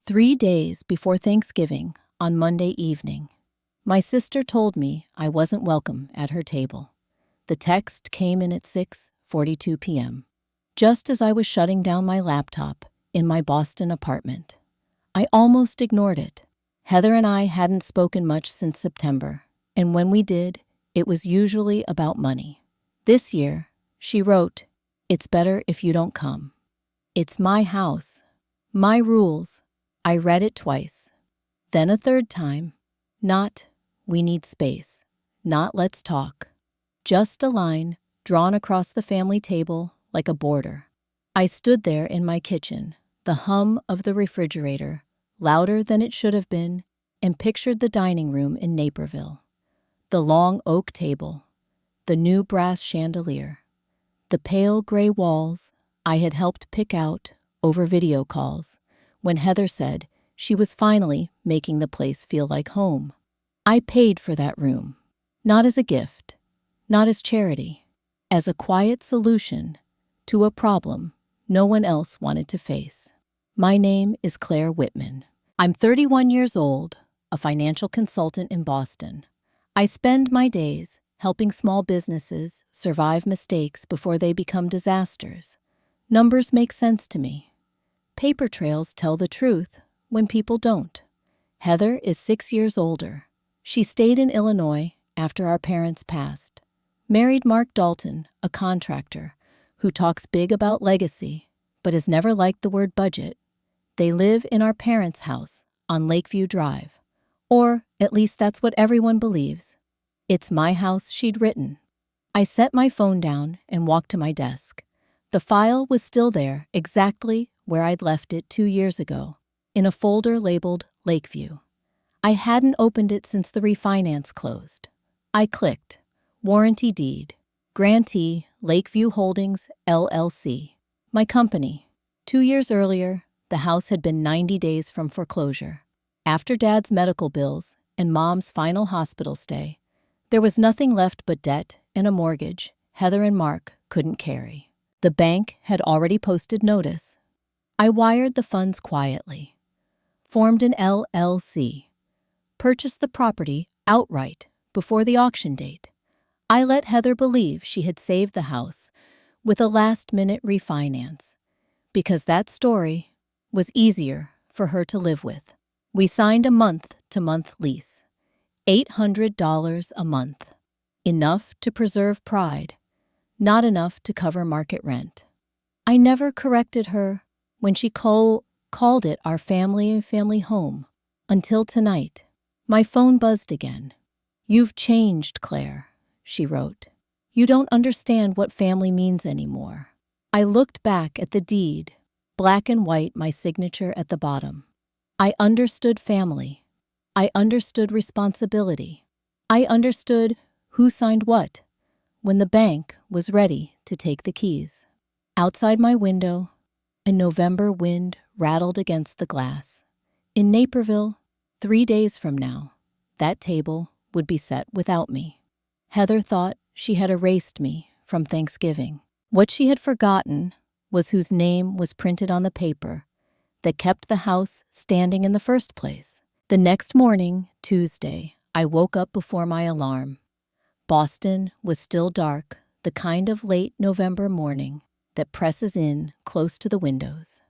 3 days before Thanksgiving, on Monday evening, my sister told me I wasn't welcome at her table. The text came in at 6:42 p.m., just as I was shutting down my laptop in my Boston apartment. I almost ignored it. Heather and I hadn't spoken much since September, and when we did, it was usually about money. This year, she wrote, "It's better if you don't come. It's my house, my rules." I read it twice, then a third time. Not, "We need space," not, "Let's talk." Just a line drawn across the family table like a border. I stood there in my kitchen, the hum of the refrigerator louder than it should have been, and pictured the dining room in Naperville. The long oak table, the new brass chandelier, the pale gray walls I had helped pick out over video calls when Heather said she was finally making the place feel like home. I paid for that room, not as a gift, not as charity, as a quiet solution to a problem no one else wanted to face. My name is Claire Whitman. I'm 31 years old, a financial consultant in Boston. I spend my days helping small businesses survive mistakes before they become disasters. Numbers make sense to me. Paper trails tell the truth when people don't. Heather is 6 years older. She stayed in Illinois after our parents passed. Married Mark Dalton, a contractor, who talks big about legacy, but has never liked the word budget. They live in our parents' house on Lakeview Drive. Or, at least that's what everyone believes. It's my house, she'd written. I set my phone down and walked to my desk. The file was still there, exactly where I'd left it 2 years ago, in a folder labeled Lakeview. I hadn't opened it since the refinance closed. I clicked, warranty deed, grantee Lakeview Holdings, LLC. My company. 2 years earlier, the house had been 90 days from foreclosure. After Dad's medical bills and Mom's final hospital stay, there was nothing left but debt and a mortgage Heather and Mark couldn't carry. The bank had already posted notice. I wired the funds quietly, formed an LLC, purchased the property outright before the auction date. I let Heather believe she had saved the house with a last-minute refinance, because that story was easier for her to live with. We signed a month-to-month lease, $800 a month, enough to preserve pride, not enough to cover market rent. I never corrected her when she called it our family home, until tonight. My phone buzzed again. "You've changed, Claire," she wrote. "You don't understand what family means anymore." I looked back at the deed, black and white, my signature at the bottom. I understood family. I understood responsibility. I understood who signed what when the bank was ready to take the keys. Outside my window, a November wind rattled against the glass. In Naperville, 3 days from now, that table would be set without me. Heather thought she had erased me from Thanksgiving. What she had forgotten was whose name was printed on the paper that kept the house standing in the first place. The next morning, Tuesday, I woke up before my alarm. Boston was still dark, the kind of late November morning that presses in close to the windows.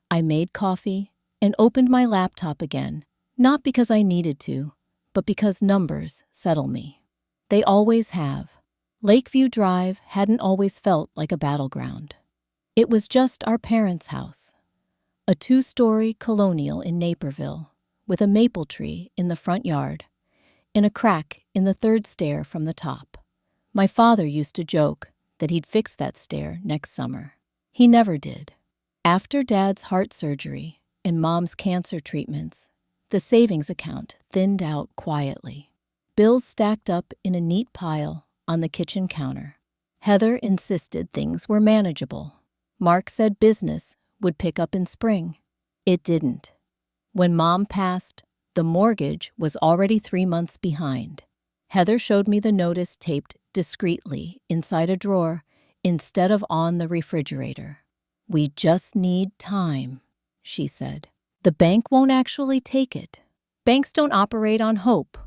I made coffee and opened my laptop again, not because I needed to, but because numbers settle me. They always have. Lakeview Drive hadn't always felt like a battleground. It was just our parents' house. A 2-story colonial in Naperville, with a maple tree in the front yard, in a crack in the 3rd stair from the top. My father used to joke that he'd fix that stair next summer. He never did. After Dad's heart surgery and Mom's cancer treatments, the savings account thinned out quietly. Bills stacked up in a neat pile on the kitchen counter. Heather insisted things were manageable. Mark said business would pick up in spring. It didn't. When Mom passed, the mortgage was already 3 months behind. Heather showed me the notice taped discreetly inside a drawer instead of on the refrigerator. "We just need time," she said. The bank won't actually take it. Banks don't operate on hope.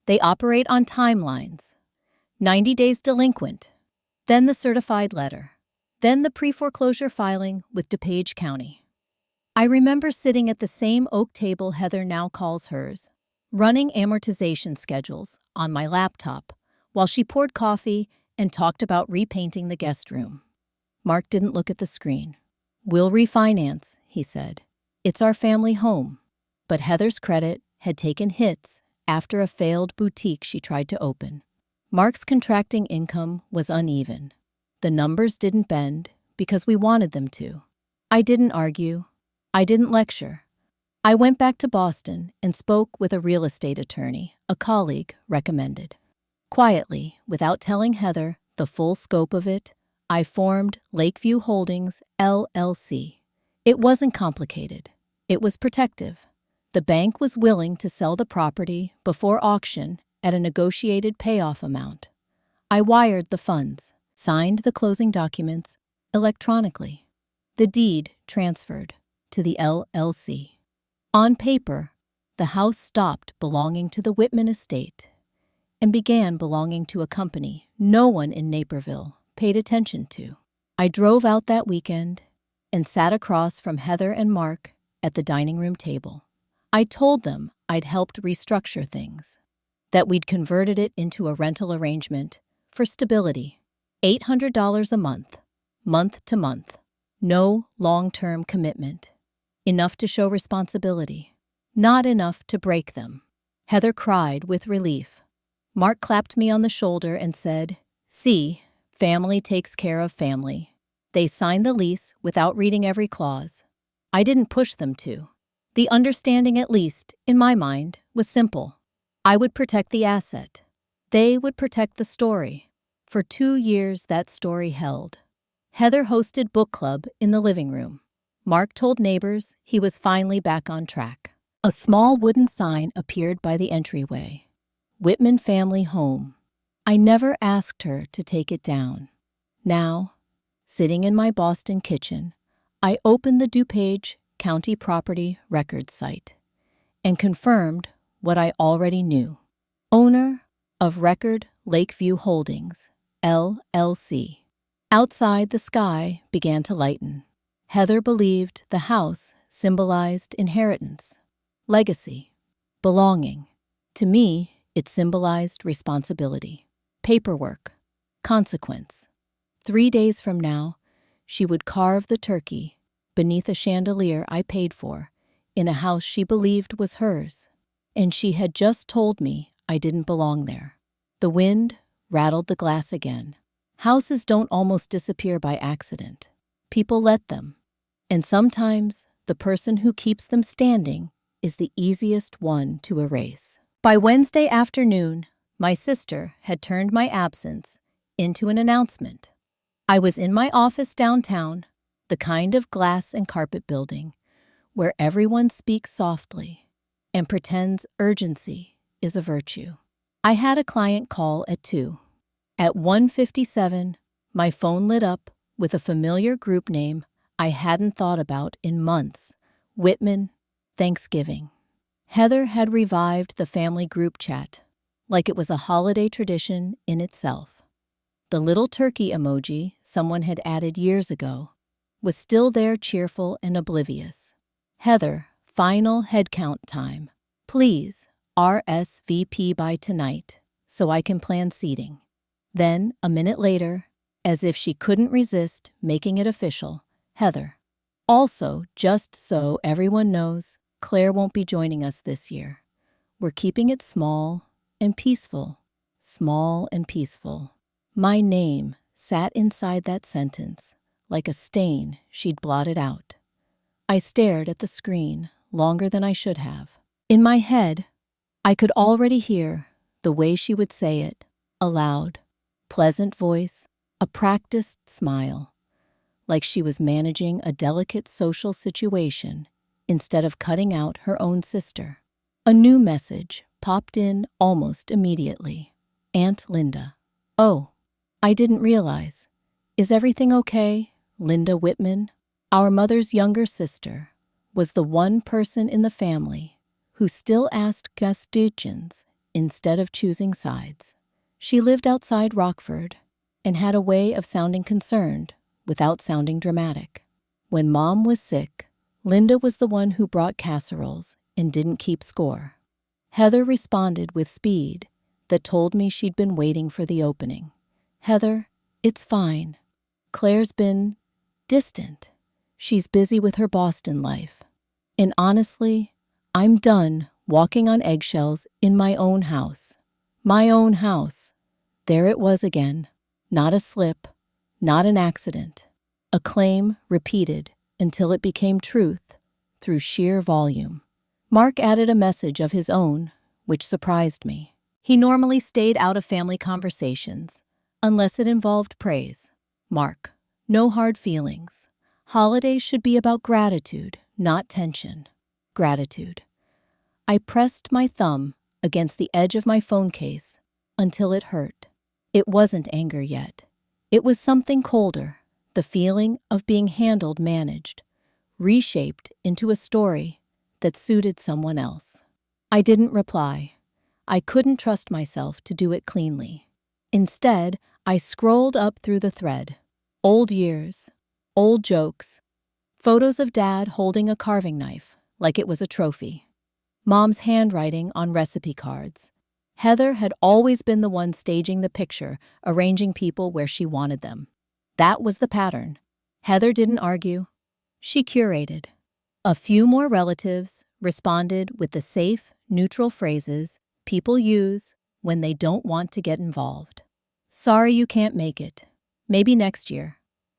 They operate on timelines. 90 days delinquent. Then the certified letter. Then the pre-foreclosure filing with DuPage County. I remember sitting at the same oak table Heather now calls hers, running amortization schedules on my laptop while she poured coffee and talked about repainting the guest room. Mark didn't look at the screen. "We'll refinance," he said. "It's our family home." But Heather's credit had taken hits after a failed boutique she tried to open. Mark's contracting income was uneven. The numbers didn't bend because we wanted them to. I didn't argue. I didn't lecture. I went back to Boston and spoke with a real estate attorney a colleague recommended. Quietly, without telling Heather the full scope of it, I formed Lakeview Holdings, LLC. It wasn't complicated. It was protective. The bank was willing to sell the property before auction at a negotiated payoff amount. I wired the funds, signed the closing documents electronically. The deed transferred to the LLC. On paper, the house stopped belonging to the Whitman estate and began belonging to a company no one in Naperville paid attention to. I drove out that weekend and sat across from Heather and Mark at the dining room table. I told them I'd helped restructure things, that we'd converted it into a rental arrangement for stability, $800 a month, month to month, no long-term commitment, enough to show responsibility, not enough to break them. Heather cried with relief. Mark clapped me on the shoulder and said, "See, family takes care of family." They signed the lease without reading every clause. I didn't push them to. The understanding, at least in my mind, was simple. I would protect the asset. They would protect the story. For 2 years, that story held. Heather hosted book club in the living room. Mark told neighbors he was finally back on track. A small wooden sign appeared by the entryway. Whitman Family Home. I never asked her to take it down. Now, sitting in my Boston kitchen, I opened the DuPage County Property Records site and confirmed what I already knew. Owner of record Lakeview Holdings, LLC. Outside, the sky began to lighten. Heather believed the house symbolized inheritance, legacy, belonging. To me, it symbolized responsibility, paperwork, consequence. 3 days from now, she would carve the turkey beneath a chandelier I paid for in a house she believed was hers. And she had just told me I didn't belong there. The wind rattled the glass again. Houses don't almost disappear by accident. People let them. And sometimes the person who keeps them standing is the easiest one to erase. By Wednesday afternoon, my sister had turned my absence into an announcement. I was in my office downtown, the kind of glass and carpet building where everyone speaks softly and pretends urgency is a virtue. I had a client call at 2. At 1:57, my phone lit up with a familiar group name I hadn't thought about in months. Whitman, Thanksgiving. Heather had revived the family group chat like it was a holiday tradition in itself. The little turkey emoji someone had added years ago was still there, cheerful and oblivious. Heather, final headcount time. Please RSVP by tonight so I can plan seating. Then, a minute later, as if she couldn't resist making it official, Heather. Also, just so everyone knows, Claire won't be joining us this year. We're keeping it small and peaceful. Small and peaceful. My name sat inside that sentence like a stain she'd blotted out. I stared at the screen longer than I should have. In my head, I could already hear the way she would say it, a loud, pleasant voice, a practiced smile, like she was managing a delicate social situation instead of cutting out her own sister. A new message popped in almost immediately. Aunt Linda. Oh, I didn't realize. Is everything okay? Linda Whitman, our mother's younger sister, was the one person in the family who still asked questions instead of choosing sides. She lived outside Rockford and had a way of sounding concerned without sounding dramatic. When Mom was sick, Linda was the one who brought casseroles and didn't keep score. Heather responded with speed that told me she'd been waiting for the opening. Heather, it's fine. Claire's been distant. She's busy with her Boston life. And honestly, I'm done walking on eggshells in my own house. My own house. There it was again. Not a slip, not an accident. A claim repeated until it became truth through sheer volume. Mark added a message of his own, which surprised me. He normally stayed out of family conversations, unless it involved praise. Mark, no hard feelings. Holidays should be about gratitude, not tension. Gratitude. I pressed my thumb against the edge of my phone case until it hurt. It wasn't anger yet. It was something colder, the feeling of being managed, reshaped into a story that suited someone else. I didn't reply. I couldn't trust myself to do it cleanly. Instead, I scrolled up through the thread. Old years, old jokes, photos of Dad holding a carving knife like it was a trophy. Mom's handwriting on recipe cards. Heather had always been the one staging the picture, arranging people where she wanted them. That was the pattern. Heather didn't argue. She curated. A few more relatives responded with the safe, neutral phrases people use when they don't want to get involved. Sorry you can't make it. Maybe next year.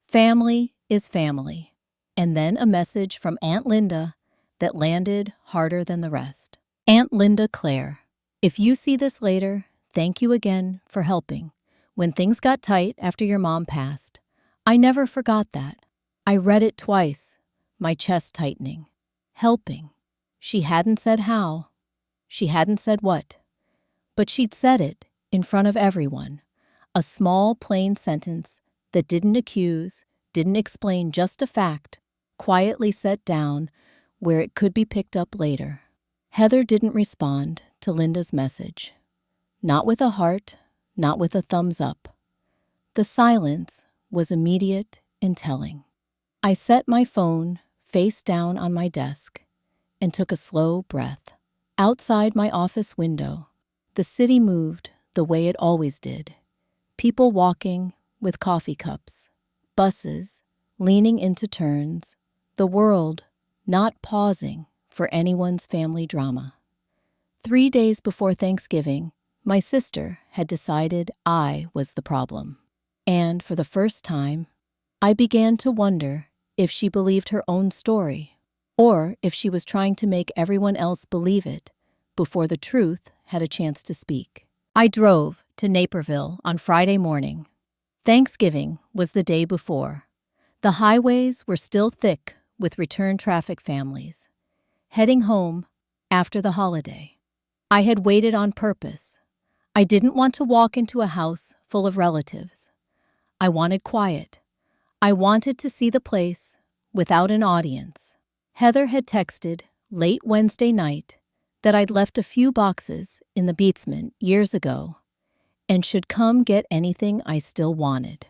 Family is family. And then a message from Aunt Linda that landed harder than the rest. Aunt Linda Claire, if you see this later, thank you again for helping. When things got tight after your mom passed, I never forgot that. I read it twice, my chest tightening. Helping. She hadn't said how. She hadn't said what. But she'd said it in front of everyone. A small, plain sentence that didn't accuse, didn't explain, just a fact, quietly set down where it could be picked up later. Heather didn't respond to Linda's message. Not with a heart, not with a thumbs up. The silence was immediate and telling. I set my phone face down on my desk and took a slow breath. Outside my office window, the city moved the way it always did. People walking with coffee cups, buses leaning into turns, the world not pausing for anyone's family drama. 3 days before Thanksgiving, my sister had decided I was the problem. And for the first time, I began to wonder if she believed her own story, or if she was trying to make everyone else believe it before the truth had a chance to speak. I drove to Naperville on Friday morning. Thanksgiving was the day before. The highways were still thick with return traffic families, heading home after the holiday. I had waited on purpose. I didn't want to walk into a house full of relatives. I wanted quiet. I wanted to see the place without an audience. Heather had texted late Wednesday night that I'd left a few boxes in the basement years ago and should come get anything I still wanted.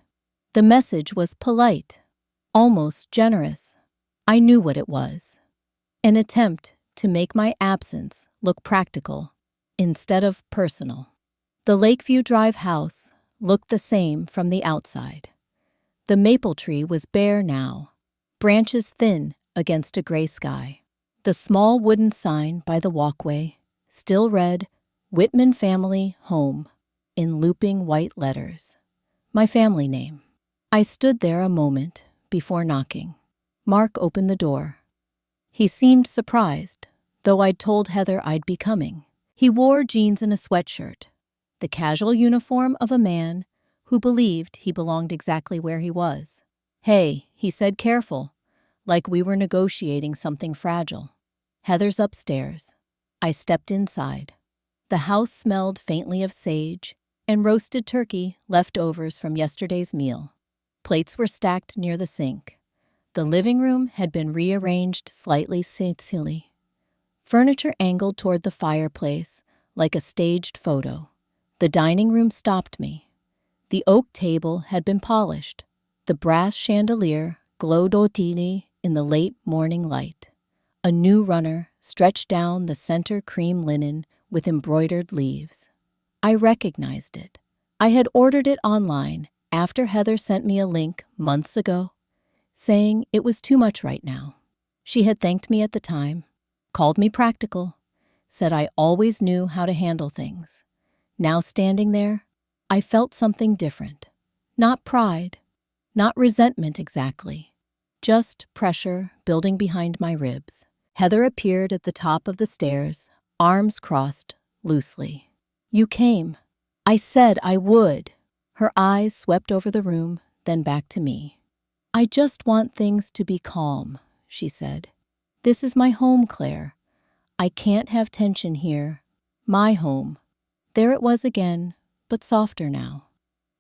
The message was polite, almost generous. I knew what it was. An attempt to make my absence look practical instead of personal. The Lakeview Drive house looked the same from the outside. The maple tree was bare now, branches thin against a gray sky. The small wooden sign by the walkway still read, Whitman Family Home, in looping white letters. My family name. I stood there a moment before knocking. Mark opened the door. He seemed surprised, though I'd told Heather I'd be coming. He wore jeans and a sweatshirt, the casual uniform of a man who believed he belonged exactly where he was. Hey, he said, careful, like we were negotiating something fragile. Heather's upstairs. I stepped inside. The house smelled faintly of sage and roasted turkey, leftovers from yesterday's meal. Plates were stacked near the sink. The living room had been rearranged slightly silly. Furniture angled toward the fireplace like a staged photo. The dining room stopped me. The oak table had been polished. The brass chandelier glowed otilely in the late morning light. A new runner stretched down the center cream linen with embroidered leaves. I recognized it. I had ordered it online after Heather sent me a link months ago, saying it was too much right now. She had thanked me at the time, called me practical, said I always knew how to handle things. Now standing there, I felt something different. Not pride, not resentment exactly, just pressure building behind my ribs. Heather appeared at the top of the stairs, arms crossed loosely. "You came. I said I would." Her eyes swept over the room, then back to me. "I just want things to be calm," she said. "This is my home, Claire. I can't have tension here. My home." There it was again, but softer now.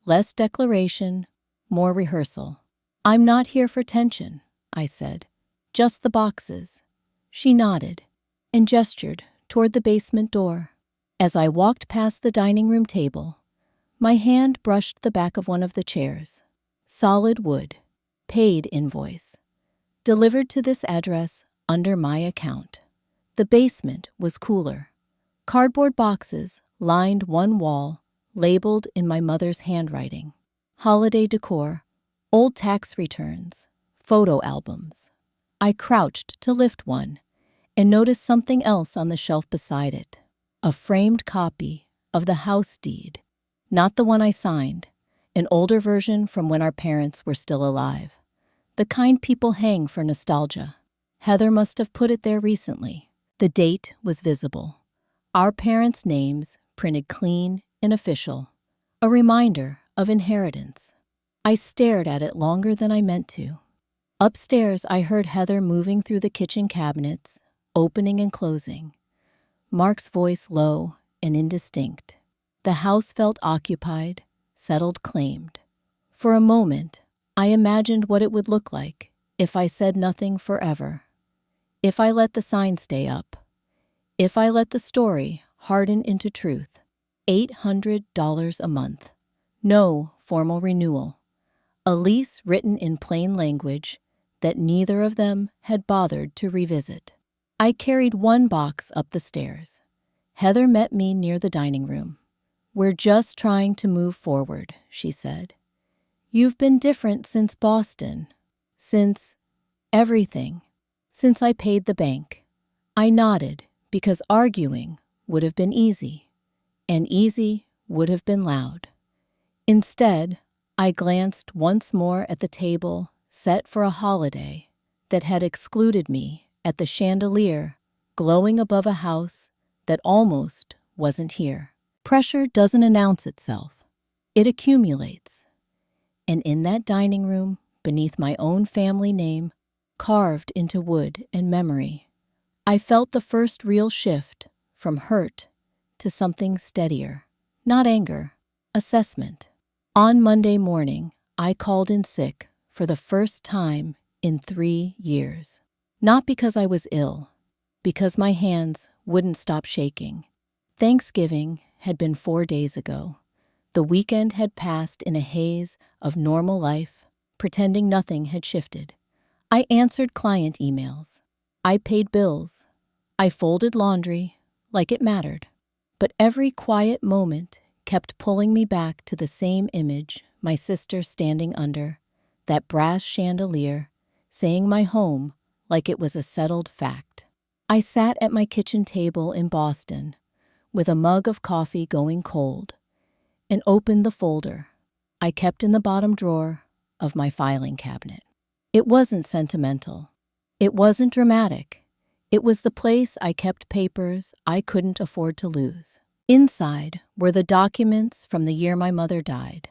Less declaration, more rehearsal. "I'm not here for tension," I said. "Just the boxes." She nodded and gestured toward the basement door. As I walked past the dining room table, my hand brushed the back of one of the chairs. Solid wood, paid invoice, delivered to this address under my account. The basement was cooler. Cardboard boxes lined one wall, labeled in my mother's handwriting. Holiday decor, old tax returns, photo albums. I crouched to lift one and noticed something else on the shelf beside it. A framed copy of the house deed. Not the one I signed, an older version from when our parents were still alive. The kind people hang for nostalgia. Heather must have put it there recently. The date was visible. Our parents' names printed clean and official. A reminder of inheritance. I stared at it longer than I meant to. Upstairs, I heard Heather moving through the kitchen cabinets, opening and closing. Mark's voice low and indistinct. The house felt occupied, settled, claimed. For a moment, I imagined what it would look like if I said nothing forever. If I let the sign stay up. If I let the story harden into truth. $800 a month. No formal renewal. A lease written in plain language that neither of them had bothered to revisit. I carried one box up the stairs. Heather met me near the dining room. "We're just trying to move forward," she said. "You've been different since Boston. Since everything. Since I paid the bank." I nodded because arguing would have been easy, and easy would have been loud. Instead, I glanced once more at the table set for a holiday that had excluded me, at the chandelier glowing above a house that almost wasn't here. Pressure doesn't announce itself. It accumulates. And in that dining room, beneath my own family name, carved into wood and memory, I felt the first real shift from hurt to something steadier. Not anger, assessment. On Monday morning, I called in sick for the first time in 3 years. Not because I was ill, because my hands wouldn't stop shaking. Thanksgiving had been 4 days ago. The weekend had passed in a haze of normal life, pretending nothing had shifted. I answered client emails. I paid bills. I folded laundry like it mattered. But every quiet moment kept pulling me back to the same image, my sister standing under that brass chandelier, saying my home like it was a settled fact. I sat at my kitchen table in Boston with a mug of coffee going cold and opened the folder I kept in the bottom drawer of my filing cabinet. It wasn't sentimental. It wasn't dramatic. It was the place I kept papers I couldn't afford to lose. Inside were the documents from the year my mother died,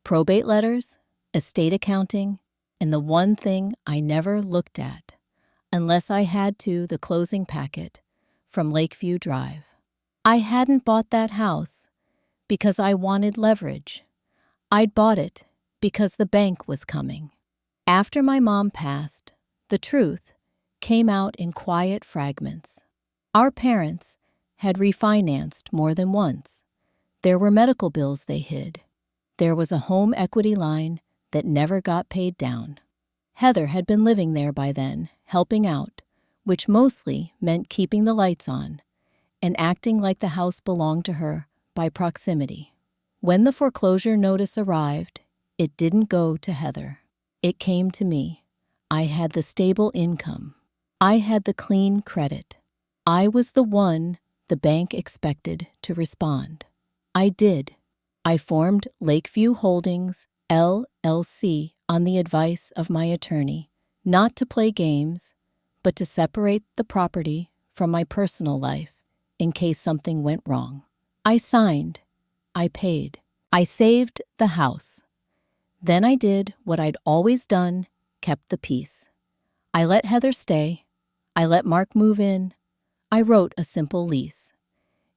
probate letters, estate accounting, and the one thing I never looked at, unless I had to, the closing packet from Lakeview Drive. I hadn't bought that house because I wanted leverage. I'd bought it because the bank was coming. After my mom passed, The truth came out in quiet fragments. Our parents had refinanced more than once. There were medical bills they hid. There was a home equity line that never got paid down. Heather had been living there by then, helping out, which mostly meant keeping the lights on and acting like the house belonged to her by proximity. When the foreclosure notice arrived, it didn't go to Heather. It came to me. I had the stable income. I had the clean credit. I was the one the bank expected to respond. I did. I formed Lakeview Holdings, LLC, on the advice of my attorney, not to play games, but to separate the property from my personal life in case something went wrong. I signed. I paid. I saved the house. Then I did what I'd always done, kept the peace. I let Heather stay. I let Mark move in. I wrote a simple lease.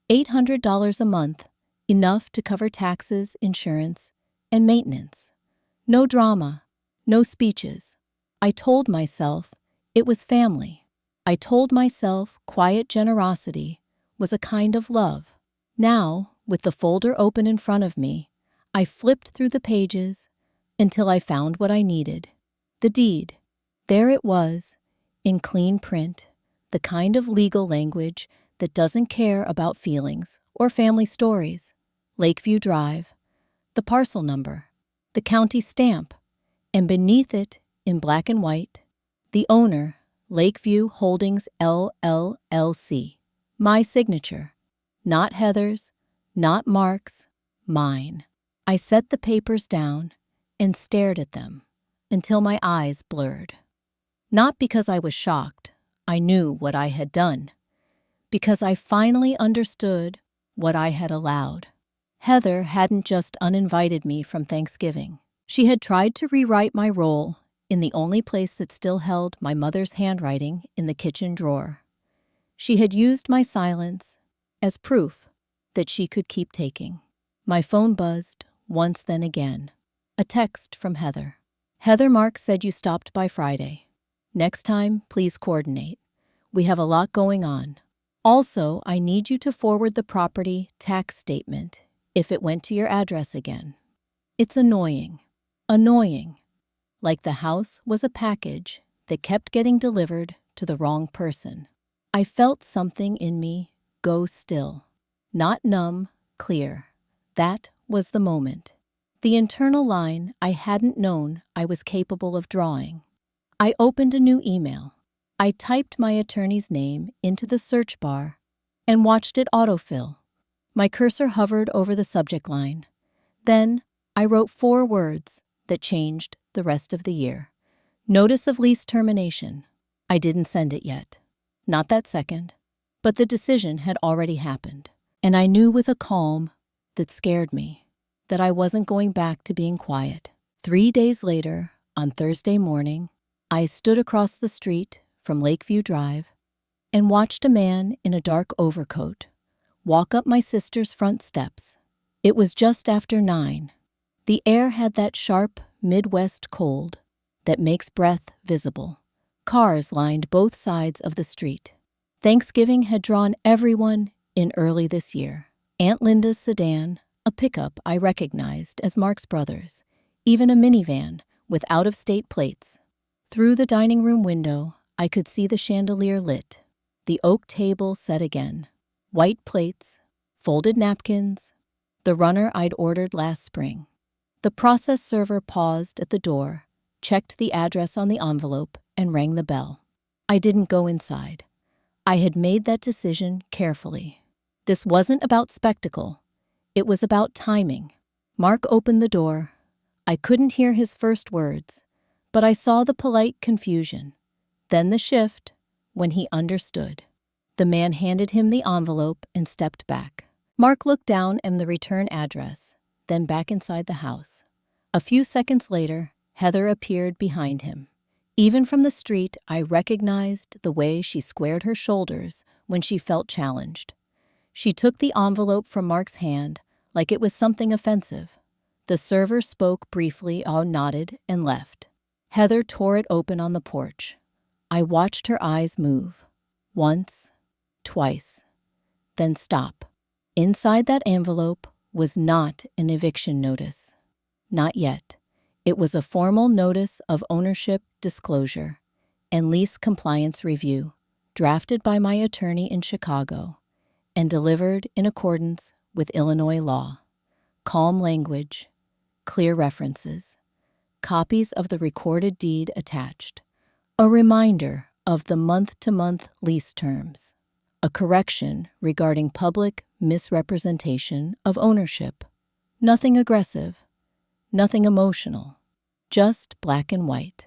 $800 a month, enough to cover taxes, insurance, and maintenance. No drama, no speeches. I told myself it was family. I told myself quiet generosity was a kind of love. Now, with the folder open in front of me, I flipped through the pages until I found what I needed. The deed. There it was, in clean print, the kind of legal language that doesn't care about feelings or family stories. Lakeview Drive, the parcel number, the county stamp, and beneath it, in black and white, the owner, Lakeview Holdings LLC. My signature. Not Heather's, not Mark's, mine. I set the papers down and stared at them until my eyes blurred. Not because I was shocked, I knew what I had done. Because I finally understood what I had allowed. Heather hadn't just uninvited me from Thanksgiving. She had tried to rewrite my role in the only place that still held my mother's handwriting in the kitchen drawer. She had used my silence as proof that she could keep taking. My phone buzzed once, then again. A text from Heather. Heather, Mark said you stopped by Friday. Next time, please coordinate. We have a lot going on. Also, I need you to forward the property tax statement if it went to your address again. It's annoying. Annoying. Like the house was a package that kept getting delivered to the wrong person. I felt something in me go still. Not numb, clear. That was the moment. The internal line I hadn't known I was capable of drawing. I opened a new email. I typed my attorney's name into the search bar and watched it autofill. My cursor hovered over the subject line. Then I wrote 4 words that changed the rest of the year. Notice of lease termination. I didn't send it yet. Not that second. But the decision had already happened. And I knew with a calm that scared me that I wasn't going back to being quiet. 3 days later, on Thursday morning, I stood across the street from Lakeview Drive and watched a man in a dark overcoat walk up my sister's front steps. It was just after 9. The air had that sharp Midwest cold that makes breath visible. Cars lined both sides of the street. Thanksgiving had drawn everyone in early this year. Aunt Linda's sedan, a pickup I recognized as Mark's brother's, even a minivan with out-of-state plates. Through the dining room window, I could see the chandelier lit, the oak table set again, white plates, folded napkins, the runner I'd ordered last spring. The process server paused at the door, checked the address on the envelope, and rang the bell. I didn't go inside. I had made that decision carefully. This wasn't about spectacle. It was about timing. Mark opened the door. I couldn't hear his first words, but I saw the polite confusion. Then the shift, when he understood. The man handed him the envelope and stepped back. Mark looked down at the return address, then back inside the house. A few seconds later, Heather appeared behind him. Even from the street, I recognized the way she squared her shoulders when she felt challenged. She took the envelope from Mark's hand like it was something offensive. The server spoke briefly, nodded, and left. Heather tore it open on the porch. I watched her eyes move. Once, twice, then stop. Inside that envelope was not an eviction notice. Not yet. It was a formal notice of ownership disclosure and lease compliance review, drafted by my attorney in Chicago and delivered in accordance with Illinois law. Calm language, clear references, copies of the recorded deed attached, a reminder of the month-to-month lease terms, a correction regarding public misrepresentation of ownership. Nothing aggressive, nothing emotional, just black and white.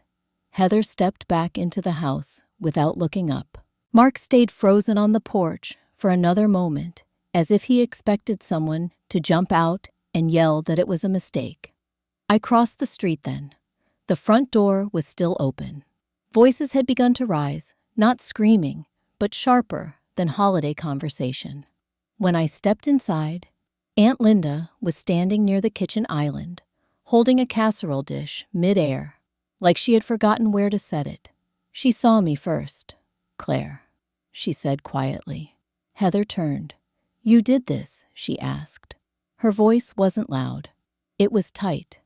Heather stepped back into the house without looking up. Mark stayed frozen on the porch for another moment, as if he expected someone to jump out and yell that it was a mistake. I crossed the street then. The front door was still open. Voices had begun to rise, not screaming, but sharper than holiday conversation. When I stepped inside, Aunt Linda was standing near the kitchen island, holding a casserole dish mid-air, like she had forgotten where to set it. She saw me first. "Claire," she said quietly. Heather turned. "You did this?" she asked. Her voice wasn't loud. It was tight.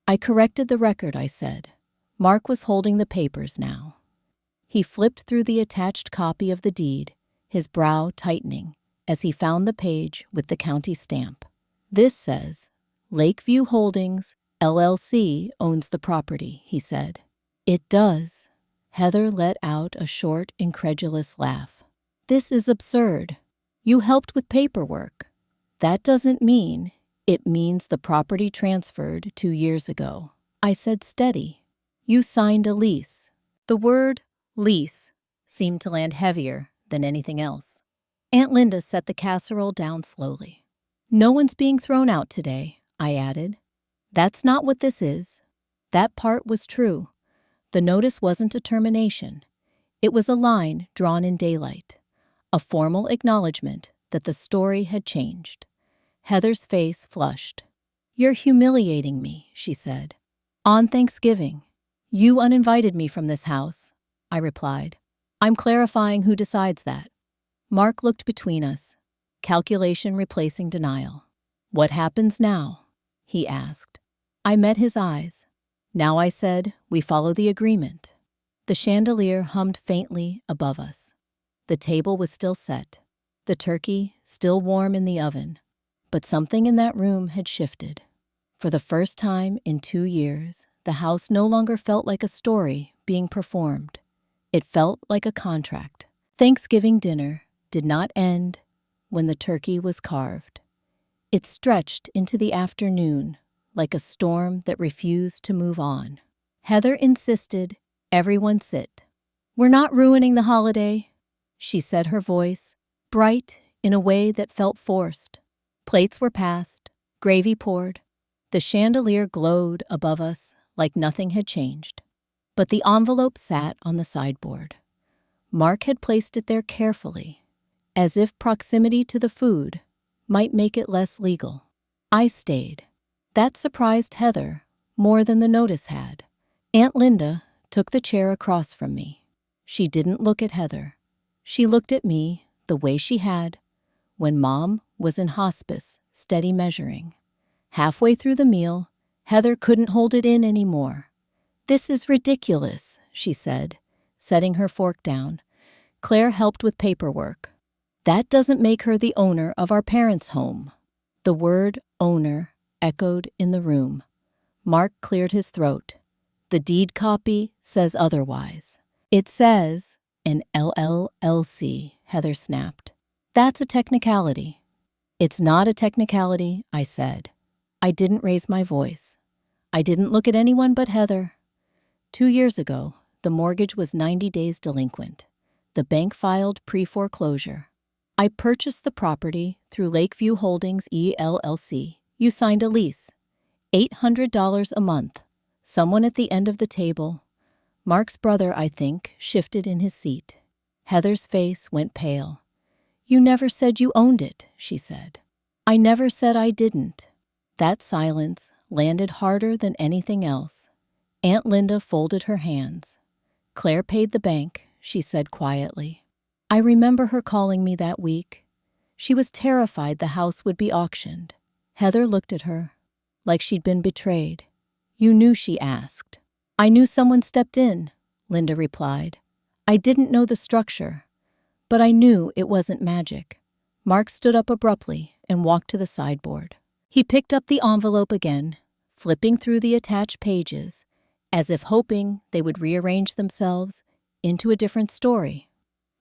"I corrected the record," I said. Mark was holding the papers now. He flipped through the attached copy of the deed, his brow tightening as he found the page with the county stamp. "This says, Lakeview Holdings, LLC owns the property," he said. "It does." Heather let out a short, incredulous laugh. "This is absurd. You helped with paperwork. That doesn't mean. It means the property transferred 2 years ago." I said steady. "You signed a lease." The word lease seemed to land heavier than anything else. Aunt Linda set the casserole down slowly. "No one's being thrown out today," I added. "That's not what this is." That part was true. The notice wasn't a termination. It was a line drawn in daylight, a formal acknowledgement that the story had changed. Heather's face flushed. "You're humiliating me," she said. "On Thanksgiving. You uninvited me from this house," I replied. "I'm clarifying who decides that." Mark looked between us, calculation replacing denial. "What happens now?" he asked. I met his eyes. "Now," I said, "we follow the agreement." The chandelier hummed faintly above us. The table was still set, the turkey still warm in the oven. But something in that room had shifted. For the first time in 2 years, the house no longer felt like a story being performed. It felt like a contract. Thanksgiving dinner did not end when the turkey was carved. It stretched into the afternoon like a storm that refused to move on. Heather insisted everyone sit. "We're not ruining the holiday," she said, her voice bright in a way that felt forced. Plates were passed, gravy poured. The chandelier glowed above us like nothing had changed. But the envelope sat on the sideboard. Mark had placed it there carefully, as if proximity to the food might make it less legal. I stayed. That surprised Heather more than the notice had. Aunt Linda took the chair across from me. She didn't look at Heather. She looked at me the way she had when Mom was in hospice, steady measuring. Halfway through the meal, Heather couldn't hold it in anymore. "This is ridiculous," she said, setting her fork down. "Claire helped with paperwork. That doesn't make her the owner of our parents' home." The word owner echoed in the room. Mark cleared his throat. "The deed copy says otherwise." "It says an LLC," Heather snapped. "That's a technicality." "It's not a technicality," I said. I didn't raise my voice. I didn't look at anyone but Heather. 2 years ago, the mortgage was 90 days delinquent. The bank filed pre-foreclosure. I purchased the property through Lakeview Holdings LLC. You signed a lease. $800 a month. Someone at the end of the table, Mark's brother, I think, shifted in his seat. Heather's face went pale. "You never said you owned it," she said. "I never said I didn't." That silence landed harder than anything else. Aunt Linda folded her hands. "Claire paid the bank," she said quietly. I remember her calling me that week. She was terrified the house would be auctioned. Heather looked at her, like she'd been betrayed. You knew, she asked. I knew someone stepped in, Linda replied. I didn't know the structure, but I knew it wasn't magic. Mark stood up abruptly and walked to the sideboard. He picked up the envelope again, flipping through the attached pages, as if hoping they would rearrange themselves into a different story.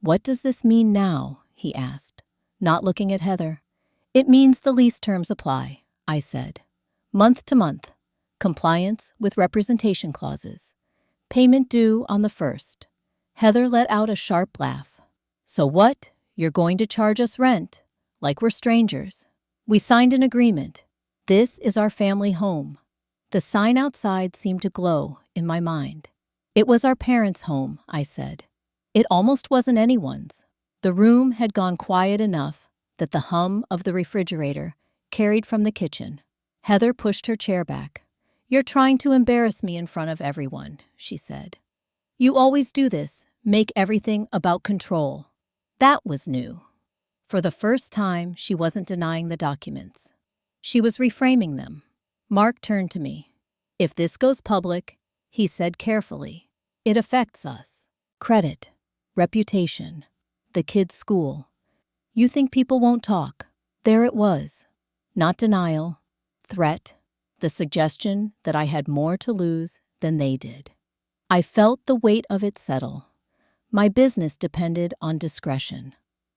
What does this mean now? He asked, not looking at Heather. It means the lease terms apply, I said. Month to month. Compliance with representation clauses. Payment due on the 1st. Heather let out a sharp laugh. So what? You're going to charge us rent? Like we're strangers. We signed an agreement. This is our family home. The sign outside seemed to glow in my mind. It was our parents' home, I said. It almost wasn't anyone's. The room had gone quiet enough that the hum of the refrigerator carried from the kitchen. Heather pushed her chair back. You're trying to embarrass me in front of everyone, she said. You always do this, make everything about control. That was new. For the first time, she wasn't denying the documents. She was reframing them. Mark turned to me. If this goes public, he said carefully, it affects us. Credit, reputation, the kids' school. You think people won't talk? There it was. Not denial, threat, the suggestion that I had more to lose than they did. I felt the weight of it settle. My business depended on discretion,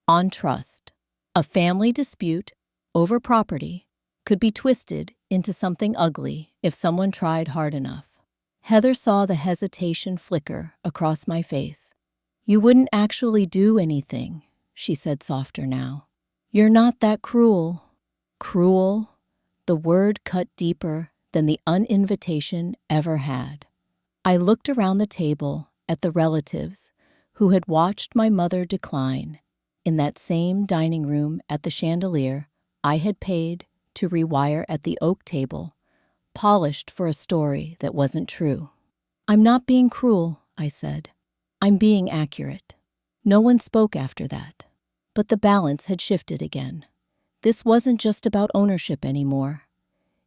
on trust. A family dispute over property could be twisted into something ugly if someone tried hard enough. Heather saw the hesitation flicker across my face. You wouldn't actually do anything, she said softer now. You're not that cruel. Cruel? The word cut deeper than the uninvitation ever had. I looked around the table at the relatives who had watched my mother decline in that same dining room at the chandelier I had paid to rewire at the oak table, polished for a story that wasn't true. I'm not being cruel, I said. I'm being accurate. No one spoke after that. But the balance had shifted again. This wasn't just about ownership anymore.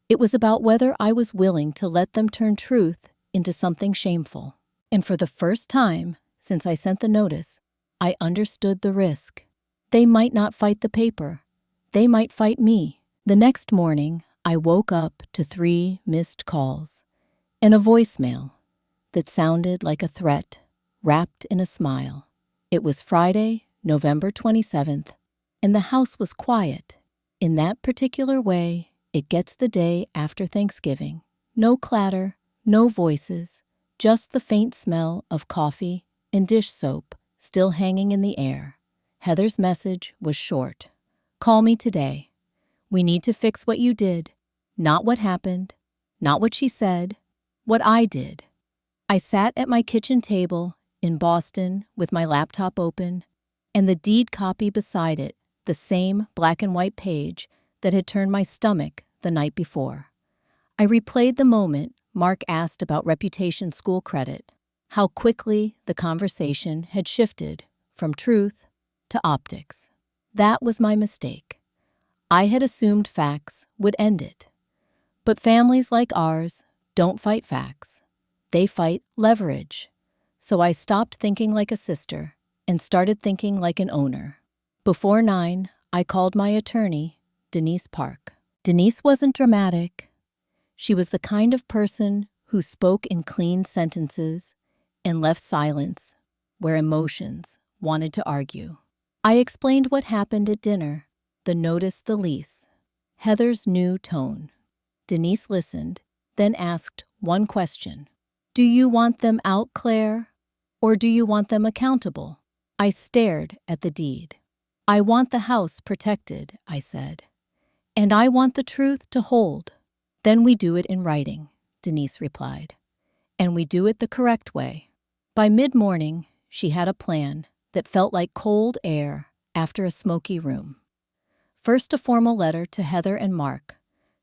It was about whether I was willing to let them turn truth into something shameful. And for the first time since I sent the notice, I understood the risk. They might not fight the paper. They might fight me. The next morning, I woke up to 3 missed calls and a voicemail that sounded like a threat wrapped in a smile. It was Friday, November 27th, and the house was quiet. In that particular way, it gets the day after Thanksgiving. No clatter, no voices, just the faint smell of coffee and dish soap still hanging in the air. Heather's message was short. Call me today. We need to fix what you did, not what happened, not what she said, what I did. I sat at my kitchen table in Boston with my laptop open and the deed copy beside it, the same black and white page that had turned my stomach the night before. I replayed the moment Mark asked about reputation school credit, how quickly the conversation had shifted from truth to optics. That was my mistake. I had assumed facts would end it. But families like ours don't fight facts. They fight leverage. So I stopped thinking like a sister and started thinking like an owner. Before 9, I called my attorney, Denise Park. Denise wasn't dramatic. She was the kind of person who spoke in clean sentences and left silence where emotions wanted to argue. I explained what happened at dinner, the notice, the lease, Heather's new tone. Denise listened, then asked one question. Do you want them out, Claire? Or do you want them accountable? I stared at the deed. I want the house protected, I said. And I want the truth to hold. Then we do it in writing, Denise replied. And we do it the correct way. By mid-morning, she had a plan that felt like cold air after a smoky room. First, a formal letter to Heather and Mark,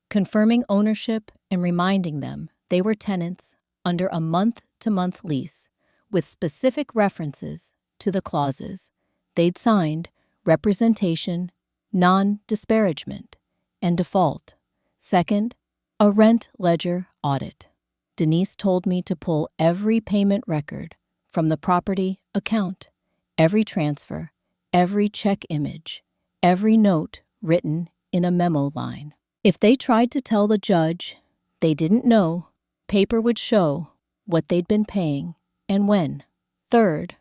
confirming ownership and reminding them they were tenants under a month-to-month lease with specific references to the clauses. They'd signed representation, non-disparagement, and default. Second, a rent ledger audit. Denise told me to pull every payment record from the property account, every transfer, every check image, every note written in a memo line. If they tried to tell the judge they didn't know, paper would show what they'd been paying and when. Third,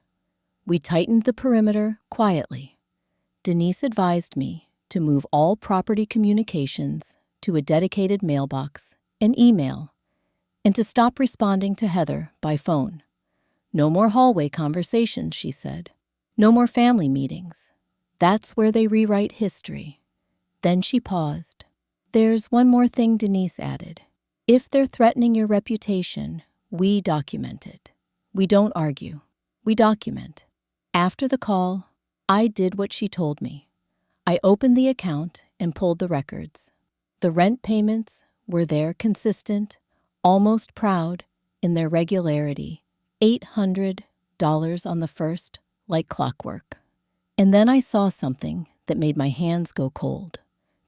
we tightened the perimeter quietly. Denise advised me to move all property communications to a dedicated mailbox and email, and to stop responding to Heather by phone. No more hallway conversations, she said. No more family meetings. That's where they rewrite history. Then she paused. There's one more thing, Denise added. If they're threatening your reputation, we document it. We don't argue. We document. After the call, I did what she told me. I opened the account and pulled the records. The rent payments were there, consistent, almost proud in their regularity. $800 on the first, like clockwork. And then I saw something that made my hands go cold.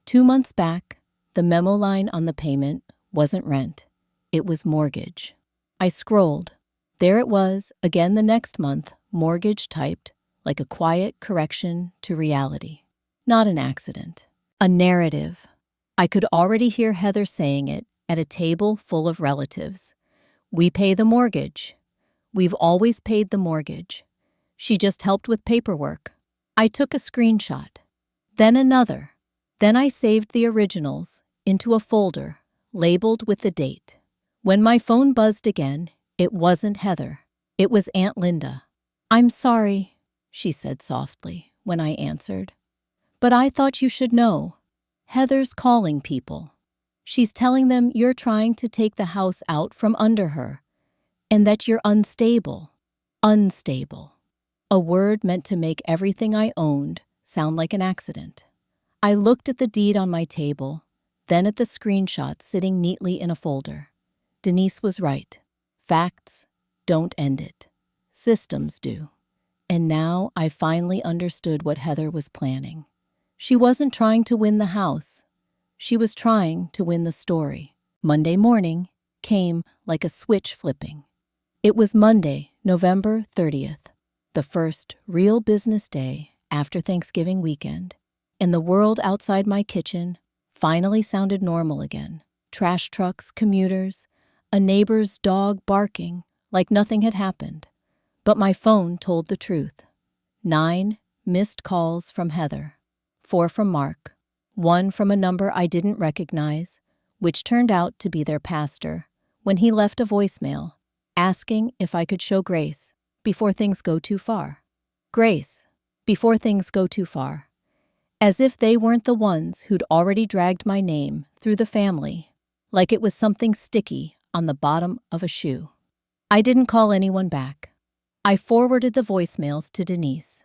2 months back, the memo line on the payment wasn't rent. It was mortgage. I scrolled. There it was, again the next month, mortgage typed, like a quiet correction to reality. Not an accident. A narrative. I could already hear Heather saying it at a table full of relatives. We pay the mortgage. We've always paid the mortgage. She just helped with paperwork. I took a screenshot. Then another. Then I saved the originals into a folder labeled with the date. When my phone buzzed again, it wasn't Heather. It was Aunt Linda. I'm sorry, she said softly when I answered. But I thought you should know. Heather's calling people. She's telling them you're trying to take the house out from under her, and that you're unstable. Unstable. A word meant to make everything I owned sound like an accident. I looked at the deed on my table, then at the screenshot sitting neatly in a folder. Denise was right. Facts don't end it. Systems do. And now I finally understood what Heather was planning. She wasn't trying to win the house. She was trying to win the story. Monday morning came like a switch flipping. It was Monday, November 30th, the first real business day after Thanksgiving weekend, and the world outside my kitchen finally sounded normal again. Trash trucks, commuters, a neighbor's dog barking like nothing had happened. But my phone told the truth. 9 missed calls from Heather, 4 from Mark, 1 from a number I didn't recognize, which turned out to be their pastor, when he left a voicemail asking if I could show grace before things go too far. Grace, before things go too far. As if they weren't the ones who'd already dragged my name through the family, like it was something sticky on the bottom of a shoe. I didn't call anyone back. I forwarded the voicemails to Denise.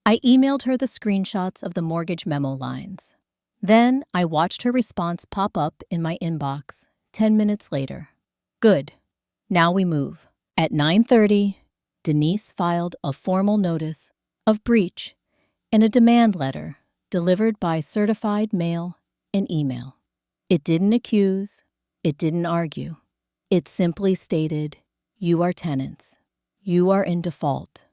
I emailed her the screenshots of the mortgage memo lines. Then I watched her response pop up in my inbox 10 minutes later. Good. Now we move. At 9:30, Denise filed a formal notice of breach and a demand letter delivered by certified mail and email. It didn't accuse. It didn't argue. It simply stated, you are tenants. You are in default.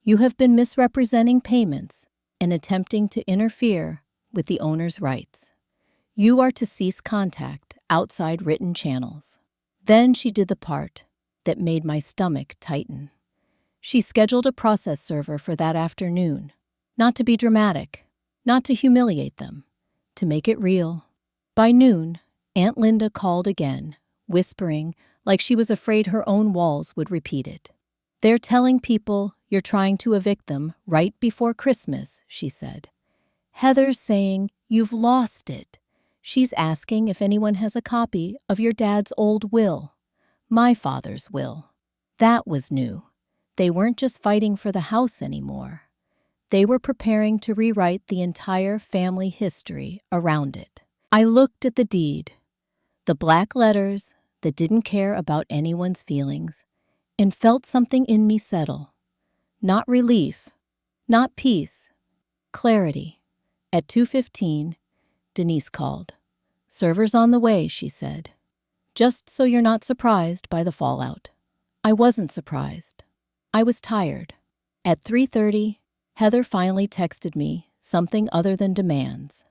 You have been misrepresenting payments and attempting to interfere with the owner's rights. You are to cease contact outside written channels. Then she did the part that made my stomach tighten. She scheduled a process server for that afternoon, not to be dramatic, not to humiliate them, to make it real. By noon, Aunt Linda called again, whispering like she was afraid her own walls would repeat it. They're telling people you're trying to evict them right before Christmas, she said. Heather's saying you've lost it. She's asking if anyone has a copy of your dad's old will, my father's will. That was new. They weren't just fighting for the house anymore. They were preparing to rewrite the entire family history around it. I looked at the deed, the black letters that didn't care about anyone's feelings, and felt something in me settle. Not relief, not peace, clarity. At 2:15, Denise called. "Server's on the way," she said. "Just so you're not surprised by the fallout." I wasn't surprised. I was tired. At 3:30, Heather finally texted me something other than demands.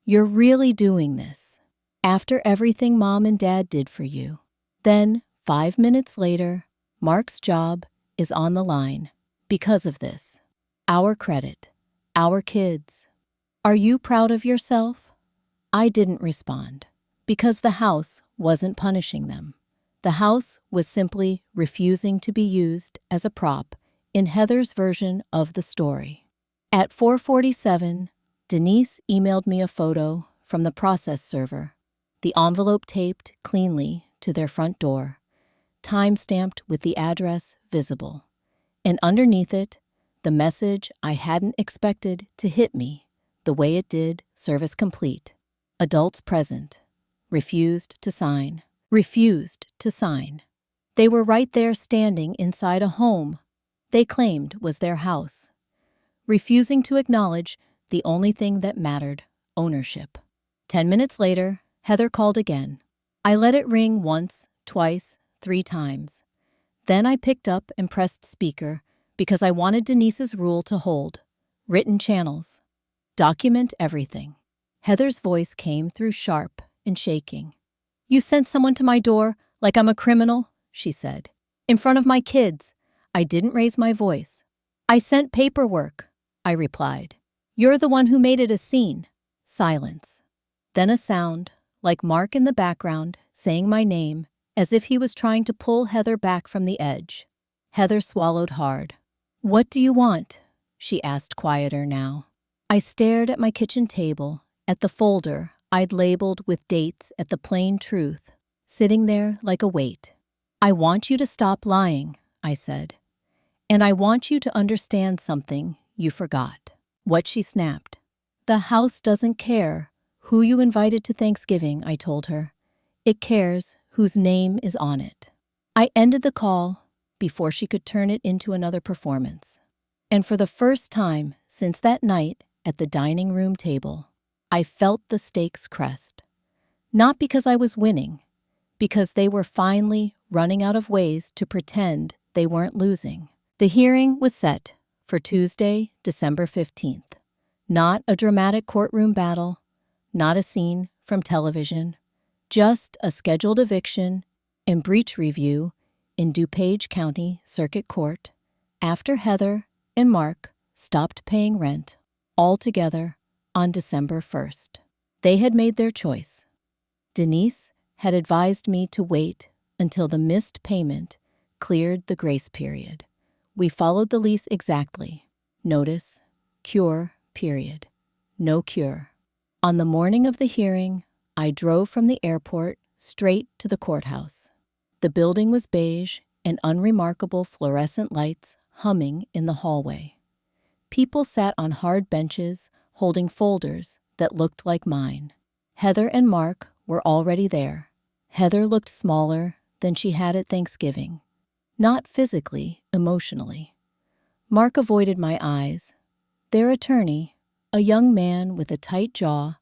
"You're really doing this, after everything Mom and Dad did for you." Then, 5 minutes later, Mark's job is on the line because of this. Our credit, our kids. "Are you proud of yourself?" I didn't respond, because the house wasn't punishing them. The house was simply refusing to be used as a prop in Heather's version of the story. At 4:47, Denise emailed me a photo from the process server, the envelope taped cleanly to their front door, time-stamped with the address visible. And underneath it, the message I hadn't expected to hit me the way it did: service complete. Adults present. Refused to sign. Refused to sign. They were right there standing inside a home they claimed was their house, refusing to acknowledge the only thing that mattered: ownership. 10 minutes later, Heather called again. I let it ring once, twice, 3 times. Then I picked up and pressed speaker because I wanted Denise's rule to hold. Written channels. Document everything. Heather's voice came through sharp and shaking. "You sent someone to my door like I'm a criminal," she said. "In front of my kids." I didn't raise my voice. "I sent paperwork," I replied. "You're the one who made it a scene." Silence. Then a sound, like Mark in the background, saying my name, as if he was trying to pull Heather back from the edge. Heather swallowed hard. "What do you want?" she asked, quieter now. I stared at my kitchen table, at the folder I'd labeled with dates at the plain truth, sitting there like a weight. "I want you to stop lying," I said. "And I want you to understand something you forgot." What? She snapped. "The house doesn't care who you invited to Thanksgiving," I told her. "It cares whose name is on it." I ended the call before she could turn it into another performance. And for the first time since that night at the dining room table, I felt the stakes crest. Not because I was winning, because they were finally running out of ways to pretend they weren't losing. The hearing was set for Tuesday, December 15th. Not a dramatic courtroom battle, not a scene from television, just a scheduled eviction and breach review in DuPage County Circuit Court after Heather and Mark stopped paying rent altogether on December 1st. They had made their choice. Denise had advised me to wait until the missed payment cleared the grace period. We followed the lease exactly. Notice, cure, period. No cure. On the morning of the hearing, I drove from the airport straight to the courthouse. The building was beige and unremarkable fluorescent lights humming in the hallway. People sat on hard benches holding folders that looked like mine. Heather and Mark were already there. Heather looked smaller than she had at Thanksgiving. Not physically, emotionally. Mark avoided my eyes. Their attorney, a young man with a tight jaw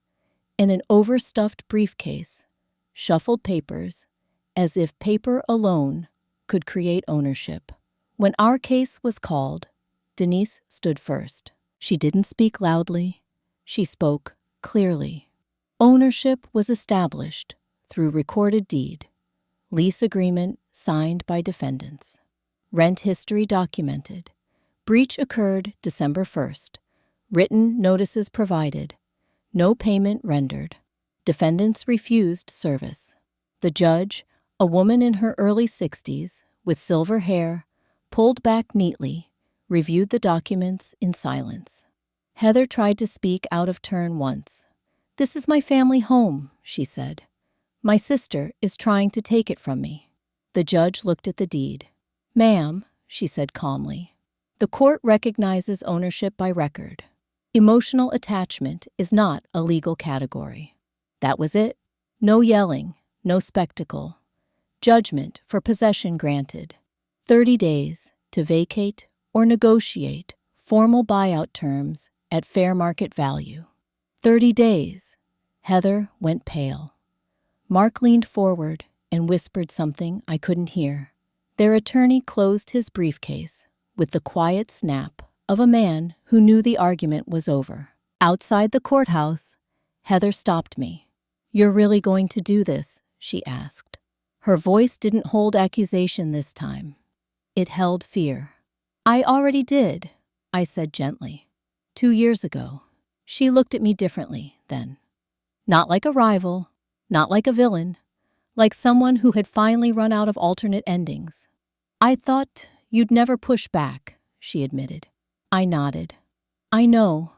and an overstuffed briefcase, shuffled papers as if paper alone could create ownership. When our case was called, Denise stood first. She didn't speak loudly. She spoke clearly. Ownership was established through recorded deed, lease agreement signed by defendants, rent history documented. Breach occurred December 1st. Written notices provided. No payment rendered. Defendants refused service. The judge, a woman in her early 60s with silver hair, pulled back neatly, reviewed the documents in silence. Heather tried to speak out of turn once. "This is my family home," she said. "My sister is trying to take it from me." The judge looked at the deed. "Ma'am," she said calmly, "the court recognizes ownership by record. Emotional attachment is not a legal category." That was it. No yelling, no spectacle. Judgment for possession granted. 30 days to vacate or negotiate formal buyout terms at fair market value. 30 days. Heather went pale. Mark leaned forward and whispered something I couldn't hear. Their attorney closed his briefcase with the quiet snap of a man who knew the argument was over. Outside the courthouse, Heather stopped me. "You're really going to do this?" she asked. Her voice didn't hold accusation this time. It held fear. "I already did," I said gently. 2 years ago. She looked at me differently then. Not like a rival, not like a villain, like someone who had finally run out of alternate endings. "I thought you'd never push back," she admitted. I nodded. "I know.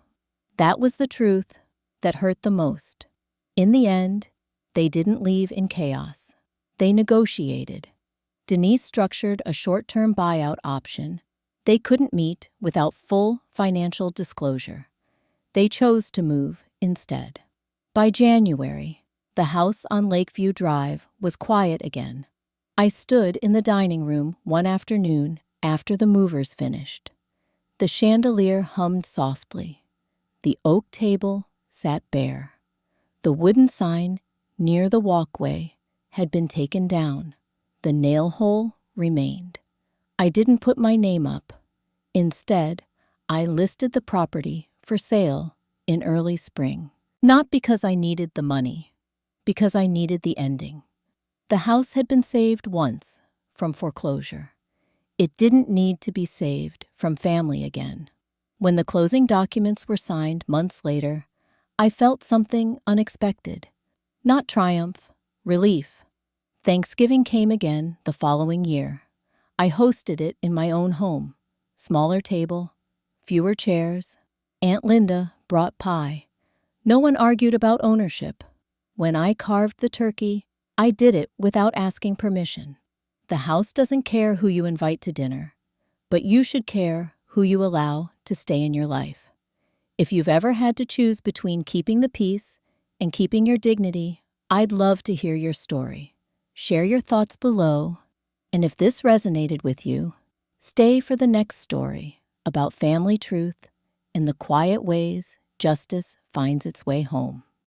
That was the truth that hurt the most. In the end, they didn't leave in chaos. They negotiated. Denise structured a short-term buyout option. They couldn't meet without full financial disclosure. They chose to move instead. By January, the house on Lakeview Drive was quiet again. I stood in the dining room one afternoon after the movers finished. The chandelier hummed softly. The oak table sat bare. The wooden sign near the walkway had been taken down. The nail hole remained. I didn't put my name up. Instead, I listed the property for sale in early spring. Not because I needed the money, because I needed the ending. The house had been saved once from foreclosure. It didn't need to be saved from family again. When the closing documents were signed months later, I felt something unexpected. Not triumph, relief. Thanksgiving came again the following year. I hosted it in my own home. Smaller table, fewer chairs. Aunt Linda brought pie. No one argued about ownership. When I carved the turkey, I did it without asking permission. The house doesn't care who you invite to dinner, but you should care who you allow to stay in your life. If you've ever had to choose between keeping the peace and keeping your dignity, I'd love to hear your story. Share your thoughts below, and if this resonated with you, stay for the next story about family truth and the quiet ways justice finds its way home.